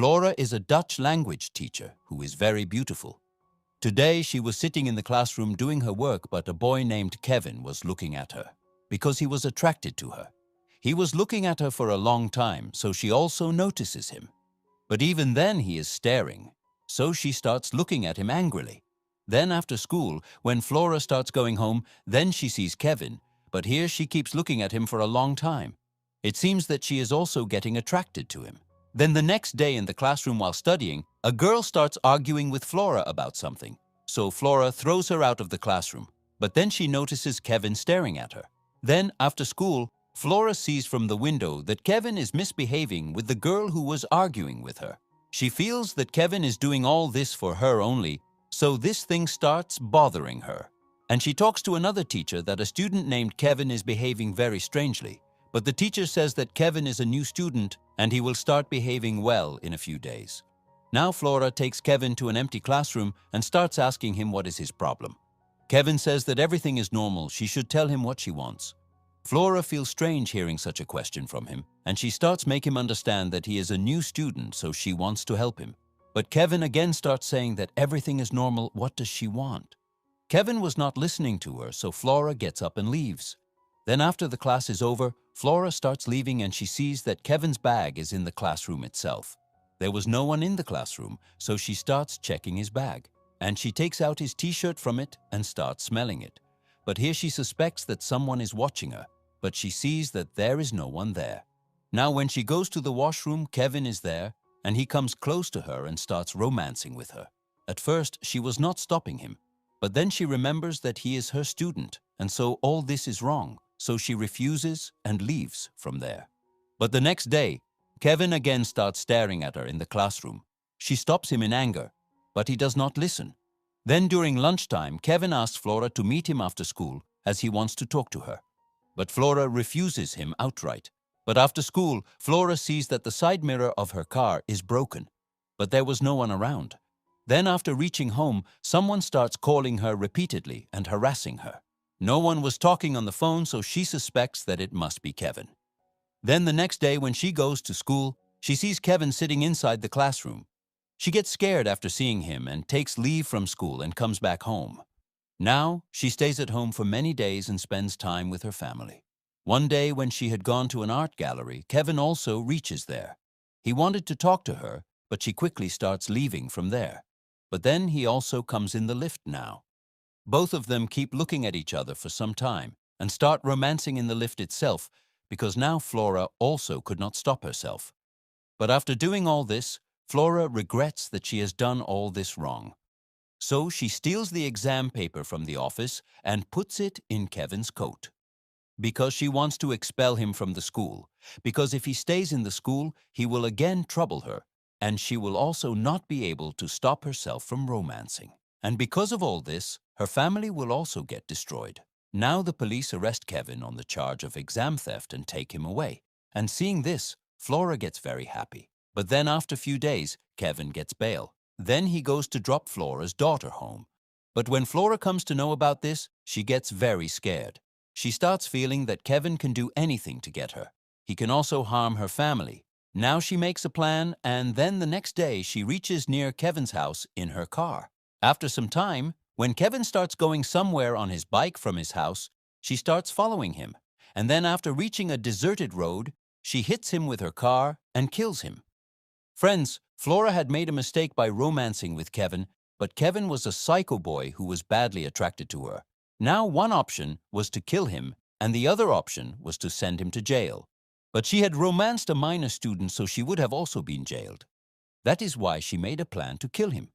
Flora is a Dutch language teacher who is very beautiful. Today she was sitting in the classroom doing her work, but a boy named Kevin was looking at her because he was attracted to her. He was looking at her for a long time, so she also notices him. But even then he is staring, so she starts looking at him angrily. Then after school, when Flora starts going home, then she sees Kevin, but here she keeps looking at him for a long time. It seems that she is also getting attracted to him. Then the next day in the classroom while studying, a girl starts arguing with Flora about something. So Flora throws her out of the classroom, but then she notices Kevin staring at her. Then after school, Flora sees from the window that Kevin is misbehaving with the girl who was arguing with her. She feels that Kevin is doing all this for her only, so this thing starts bothering her. And she talks to another teacher that a student named Kevin is behaving very strangely. But the teacher says that Kevin is a new student and he will start behaving well in a few days. Now Flora takes Kevin to an empty classroom and starts asking him what is his problem. Kevin says that everything is normal, she should tell him what she wants. Flora feels strange hearing such a question from him, and she starts make him understand that he is a new student, so she wants to help him. But Kevin again starts saying that everything is normal, what does she want? Kevin was not listening to her, so Flora gets up and leaves. Then after the class is over, Flora starts leaving and she sees that Kevin's bag is in the classroom itself. There was no one in the classroom, so she starts checking his bag. And she takes out his t-shirt from it and starts smelling it. But here she suspects that someone is watching her, but she sees that there is no one there. Now when she goes to the washroom, Kevin is there, and he comes close to her and starts romancing with her. At first, she was not stopping him, but then she remembers that he is her student, and so all this is wrong, so she refuses and leaves from there. But the next day, Kevin again starts staring at her in the classroom. She stops him in anger, but he does not listen. Then during lunchtime, Kevin asks Flora to meet him after school as he wants to talk to her. But Flora refuses him outright. But after school, Flora sees that the side mirror of her car is broken, but there was no one around. Then after reaching home, someone starts calling her repeatedly and harassing her. No one was talking on the phone, so she suspects that it must be Kevin. Then the next day when she goes to school, she sees Kevin sitting inside the classroom. She gets scared after seeing him and takes leave from school and comes back home. Now, she stays at home for many days and spends time with her family. One day when she had gone to an art gallery, Kevin also reaches there. He wanted to talk to her, but she quickly starts leaving from there. But then he also comes in the lift now. Both of them keep looking at each other for some time and start romancing in the lift itself, because now Flora also could not stop herself. But after doing all this, Flora regrets that she has done all this wrong. So she steals the exam paper from the office and puts it in Kevin's coat. Because she wants to expel him from the school, because if he stays in the school, he will again trouble her, and she will also not be able to stop herself from romancing. And because of all this, her family will also get destroyed. Now the police arrest Kevin on the charge of exam theft and take him away. And seeing this, Flora gets very happy. But then after a few days, Kevin gets bail. Then he goes to drop Flora's daughter home. But when Flora comes to know about this, she gets very scared. She starts feeling that Kevin can do anything to get her. He can also harm her family. Now she makes a plan, and then the next day she reaches near Kevin's house in her car. After some time, when Kevin starts going somewhere on his bike from his house, she starts following him. And then after reaching a deserted road, she hits him with her car and kills him. Friends, Flora had made a mistake by romancing with Kevin, but Kevin was a psycho boy who was badly attracted to her. Now one option was to kill him, and the other option was to send him to jail. But she had romanced a minor student, so she would have also been jailed. That is why she made a plan to kill him.